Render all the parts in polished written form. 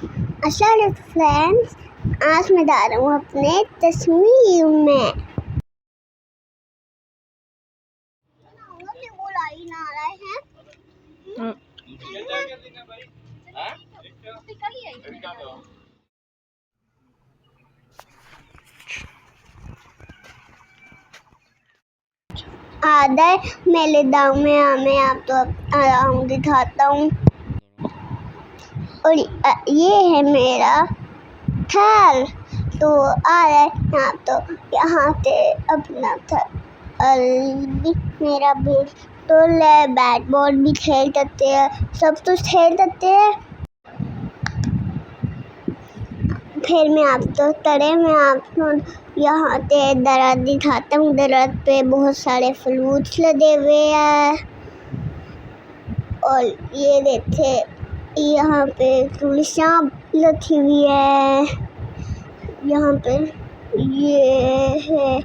अस्सलाम फ्रेंड्स, आज मैं जा रहा हूँ अपने कश्मीर में। आदर मेले दाव में हमें आपको आराम दिखाता हूँ। और ये है मेरा थल। तो आ रहा है तो यहाँ से अपना थल मेरा बिल्कुल है। बैट बॉल भी खेल सकते हैं, सब कुछ खेल सकते हैं। फिर मैं आपको यहाँ से दरख्त दिखाता हूँ। दरख्त पे बहुत सारे फ्रूट्स लगे हुए हैं। और ये देखे यहाँ पे तुलसियाँ रखी हुई है। यहाँ पे ये है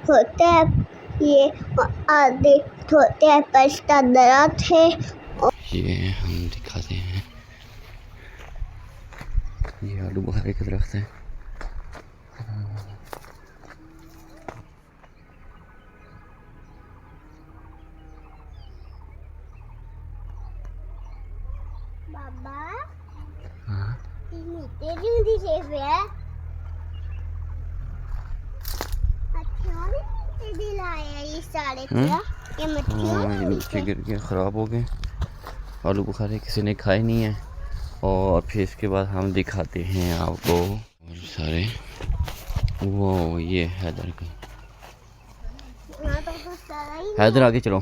होते हैं, ये आधे होते हैं पर्स का दरख्त है। ये हम दिखाते हैं, ये आलू बुखारे का दरख्त है। बाबा हाँ नीचे सेफ है। अच्छा नीचे दिलाया ये सारे ये ये नीचे गिर के ख़राब हो गए। आलू बुखारे किसी ने खाए नहीं है। और फिर इसके बाद हम दिखाते हैं आपको और सारे। वो ये हैदर का, हैदर आगे चलो,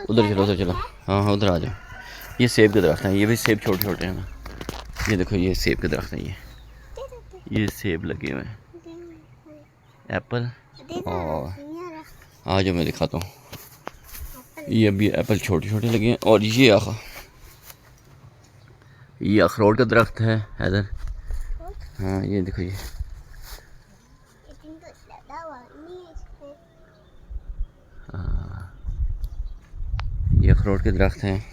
उधर चलो। हाँ उधर आ जाओ। ये सेब के दरख्त हैं, ये भी सेब छोटे छोटे हैं ना। ये देखो ये सेब के दरख्त हैं। ये सेब लगे हुए हैं, एप्पल। और आज मैं दिखाता हूँ, ये अभी एप्पल छोटे छोटे लगे हैं। और ये अखरोट का दरख्त है हैदर। हाँ ये देखो ये अखरोट के दरख्त हैं।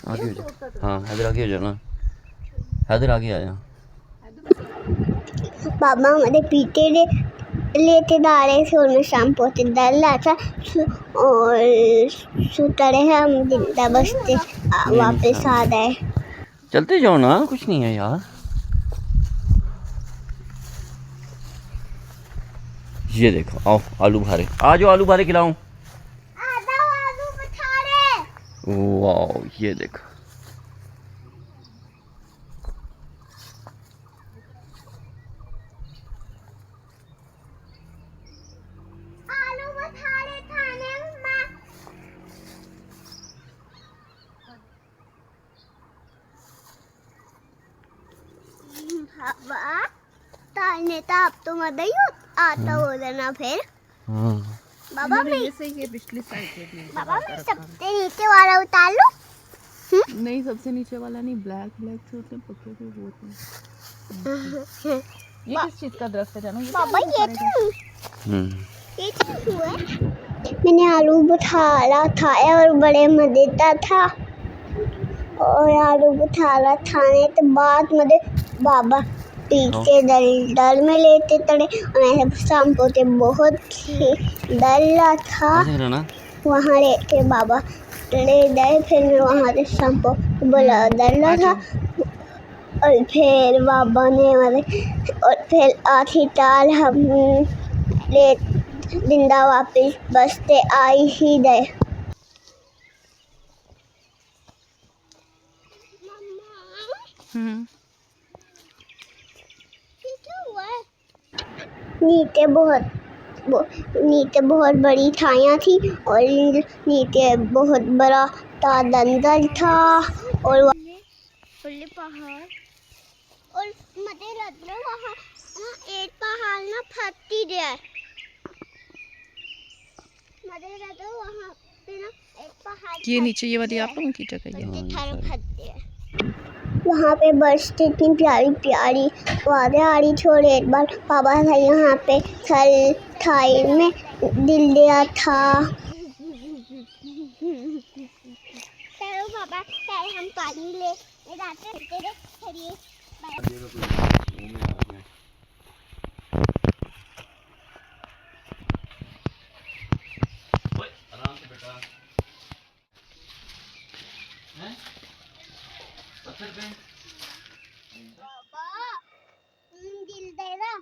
आगे हो जाओ। हाँ हैदर आगे हो जाओ ना, हैदर आगे आ जाओ। बाबा हमारे पीते लेते दारे से उनमें शाम पोते डाला था। और सुतरे हैं हम जिंदा बसते वापस आ गए। चलते जाओ ना, कुछ नहीं है यार। ये देखो, आओ आलू बुखारे, आ जाओ आलू बुखारे खिलाऊं। वाओ ये देखो, तालने तो आप तो मजा ही आता हो ना फिर। बाबा मैं ये पिछली साइड पे भी है। बाबा मैं सबसे नीचे वाला उतार लूं? नहीं सबसे नीचे वाला नहीं, ब्लैक छोटे पक्के के वो थे। ये किस चीज का दरख्त है जानो? बाबा ये क्यों है? मैंने आलू बुखारा खाया और बड़े मजे का था। और आलू बुखारा खाने के बाद मुझे बाबा पीछे दल में लेते तड़े। और शाम को तो बहुत ही डर था। वहाँ लेके बाबा ले गए। फिर मैं वहाँ से शाम को बोला डर था। और फिर बाबा ने और फिर आखिर ताल हम ले जिंदा वापस बसते आई ही गए। नीचे बहुत बड़ी छाया थी। और नीचे बहुत बड़ा दंगल था। और पहाड़ और मुझे लग रहा वहाँ एक पहाड़ ना फटती है। मुझे लग रहा वहाँ पे ना एक पहाड़ ये नीचे ये वाली आप लोगों की जगह है। वहाँ पे बस इतनी प्यारी प्यारी वादे आ रही। छोड़े एक बार बाबा था यहाँ पे थल थाई में दिल दिया था। बाबा पहले हम पानी ले जाते थे फिर ये आराम से बेटा हैं पत्थर पे बाबा दिल दे रहा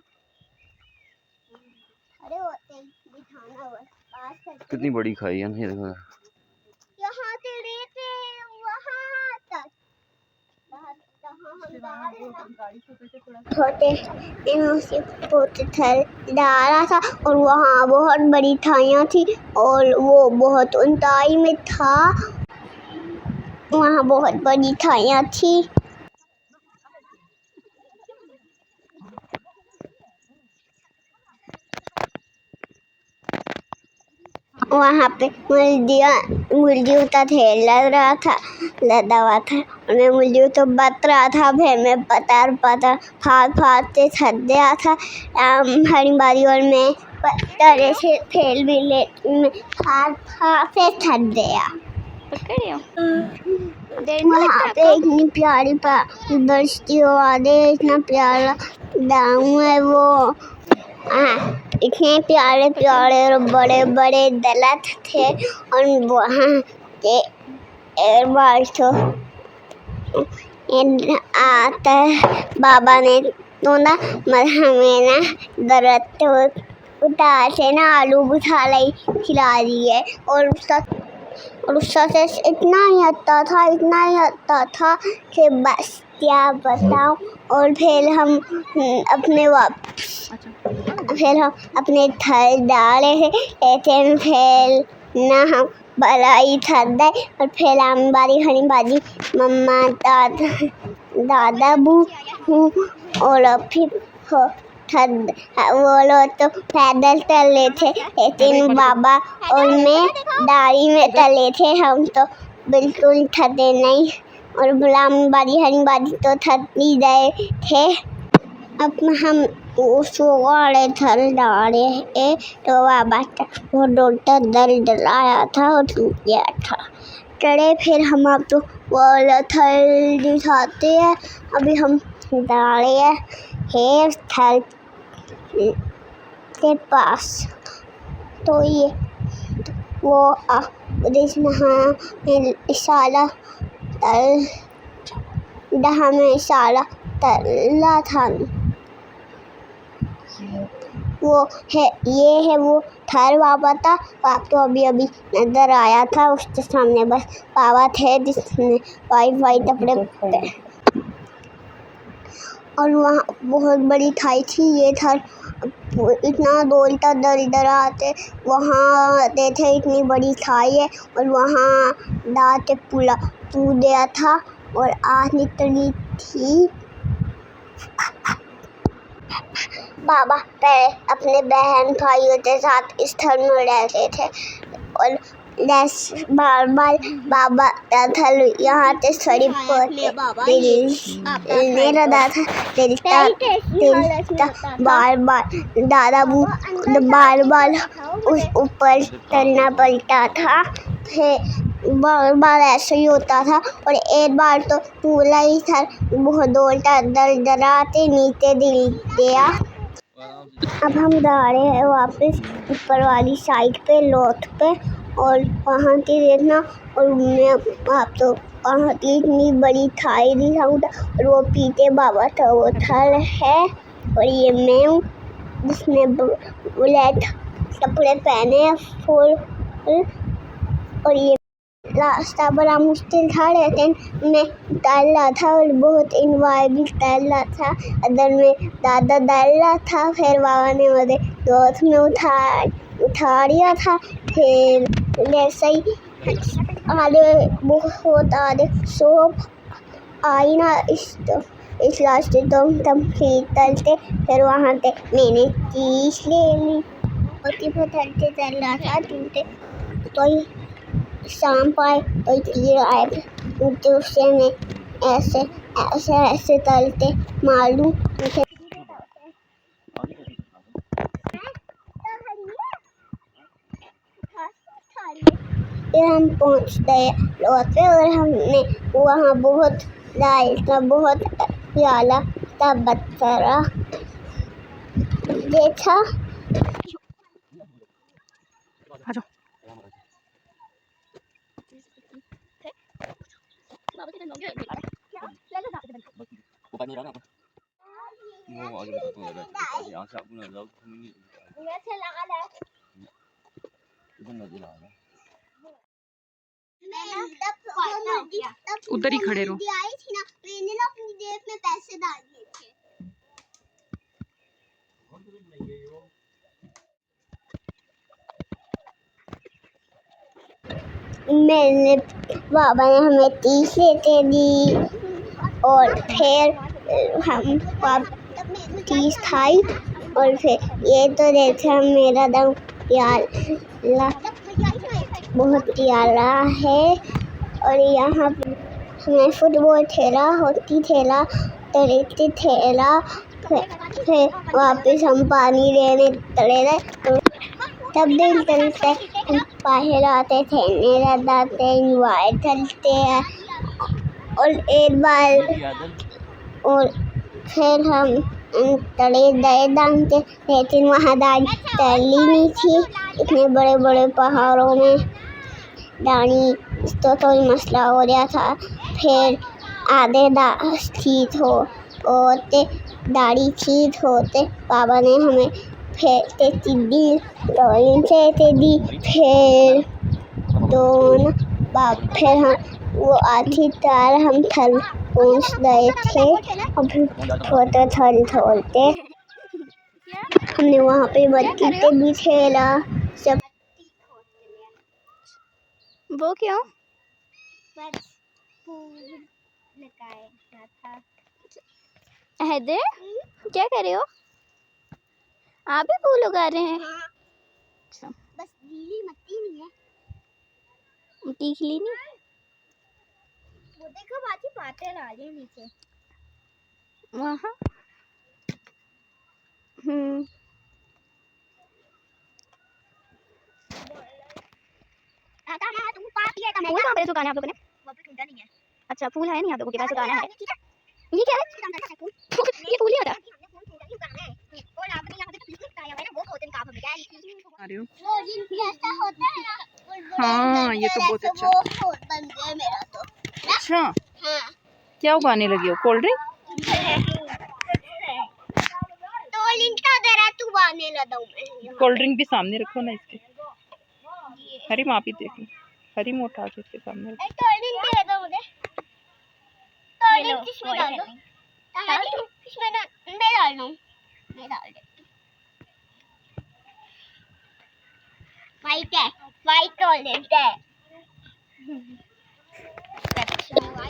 अरे होते बिठाना हुआ पास करके कितनी बड़ी खाई है ये देखो यहाँ से लेते वहाँ तक छोटे यहाँ से पोते थल डाला था और वहाँ बहुत बड़ी थाइयाँ थी और वो बहुत ऊंचाई में था वहाँ बहुत बड़ी थाइयाँ थी वहाँ पे मुर्गियों का ढेर लग रहा था लदा हुआ था और मैं मुर्गियों तो बत रहा था फिर मैं पतर फाड़ के थक गया था हरी बारी और मैं तरह से फेल भी ले फाड़ से थक गया वहाँ पे इतनी प्यारी बरसती हुआ दे इतना प्यारा गाँव है वो इतने प्यारे प्यारे और बड़े बड़े दलत थे और वहाँ के एक बार तो आता बाबा ने तो ना हमें ना दर्द उतार से ना आलू बुझा लाई खिला दी है और उसका से इतना ही आता था कि बस क्या बताऊं और फिर हम अपने थल डाले लेकिन फिर ना हम बलाई थक गए और फिर हम बारी हरी बाजी मम्मा दादा बू और फिर वो लोग तो पैदल चले थे लेकिन बाबा और मैं गाड़ी में चले थे हम तो बिल्कुल थके नहीं और गुलाम बारी हरी बाजी तो थक ही गए थे अब हम उस वाले थल डाले तो बाबा वो डोटा दल डलाया था और टूट गया था चले फिर हम अब तो वाला थल दिखाते हैं अभी हम डाले है थल के पास तो ये वो इशारा तल हमें इशारा तला था वो है ये है वो थल बाबा था आप तो अभी नजर आया था उसके सामने बस बाबा थे जिसने वाइट कपड़े और वहाँ बहुत बड़ी थाई थी ये थल इतना दौड़ता दर आते वहाँ आते थे इतनी बड़ी थाई है और वहाँ दांत पूरा टूट गया था और आँख निकली थी बाबा पहले अपने बहन भाइयों के साथ इस थल में रहते थे और बार बाबा थल यहाँ से सड़ी बार दादा बू बार उस ऊपर चलना पड़ता था फिर बार ऐसे ही होता था और एक बार तो पूरा ही थल बहुत दौड़ता दराते नीचे दिल गया अब हम जा रहे हैं वापस ऊपर वाली साइड पे लौट पे और वहाँ की देखना और मैं आप तो वहाँ की इतनी बड़ी थाई दिखाऊँ और वो पीछे बाबा था वो थल है और ये मैं हूँ जिसने ब्लैक कपड़े पहने हैं फुल और ये रास्ता बड़ा मुश्किल था लेकिन मैं डाल रहा था और बहुत इंजॉय भी कर रहा था अंदर में दादा डाल रहा था फिर बाबा ने मुझे दोस्त में उठा लिया था फिर जैसे ही आगे बहुत आगे सोप आई ना इस रास्ते तो तब ठीक चलते फिर वहाँ से मैंने चीज ले ली और चलते चल रहा था टूटे तो शाम पाए तो तीर आए तो उससे मैं ऐसे तलते मालूम फिर हम पहुंच गए लौट पे और हमने वहाँ बहुत लाइट का बहुत प्याला था बच्चा देखा। उधर ही खड़े रहो। आई थी ना, मैंने ना अपनी जेब में पैसे डाल दिए थे। मैंने बाबा ने हमें 30 लेते दी और फिर हम 30 खाई और फिर ये तो देखा मेरा दम प्याला बहुत प्यारा है। और यहाँ पे हमें फुटबॉल खेला, हॉकी खेला, तैरती खेला, फिर वापस हम पानी लेने चले गए। तब दिन चलते हम बाहर आते थे, मेरा दाते इंजॉय चलते हैं और एक बार और फिर हम तले गए दांते, लेकिन वहाँ दानी तैरली नहीं थी इतने बड़े बड़े पहाड़ों में। दानी तो कोई मसला हो गया था। फिर आधे ठीक होते दाढ़ी ठीक होते बाबा ने हमें फिर दी दी। फिर दोनों फिर हम वो आधी तार हम थल पहुँच गए थे और फिर फोटो थल खोलते हमने वहाँ पे बच्चे भी खेला सब। वो क्यों? बस फूल लगाया था। हैदर क्या कर रहे हो? आप भी फूल उगा रहे हैं? हाँ। अच्छा। बस गीली मट्टी नहीं है। टीखली नहीं? वो देखो बाकी पाते डाले नीचे। वहाँ फूल कहाँ पे सुखाना है आप लोगों ने? वहाँ पे ठंडा नहीं है। अच्छा फूल है नहीं आप लोगों के पास उगाना है? ये क्या है? ये फूल ही होता है? और आपने यहाँ पे तो बिल्कुल उगाया हुआ है ना, वो खोदन काम हमें क्या है? आ रही हूँ। वो जिन ऐसा होता है ना। हाँ ये तो बहुत अच्छा। वो बन गया मेरा तो। अच्छा हाँ। क्या उगाने लगी हो? Cold drink? तो लिंटा दरा तू उगाने लगा हूँ मैं। कोल्ड ड्रिंक भी सामने रखो ना इसके। हरी माँ भी देखो, हरी मोटा के इसके सामने रखो। तो लिंट दे दो मुझे। तो लिंट किसमें डाल दो? किसमें मैं डाल दूँ? मैं डाल देती। वाइट है, वाइट ऑरेंज है।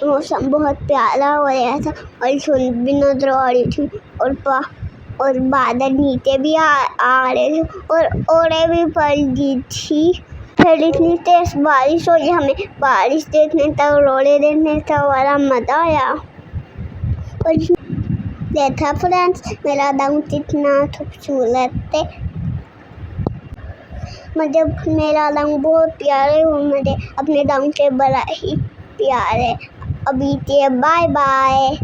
मौसम बहुत प्यारा हो रहा था और सुन भी नजर आ रही थी और बादल नीचे भी आ रहे थे और ओले भी पड़ रही थी। फिर इतनी तेज बारिश हुई, हमें बारिश देखने तक ओले देखने तक बड़ा मजा आया। और देखा फ्रेंड्स मेरा दाम कितना खूबसूरत है। मुझे मेरा रंग बहुत प्यारे हो, मुझे अपने रंग से बड़ा ही प्यार है। अभी के बाय बाय।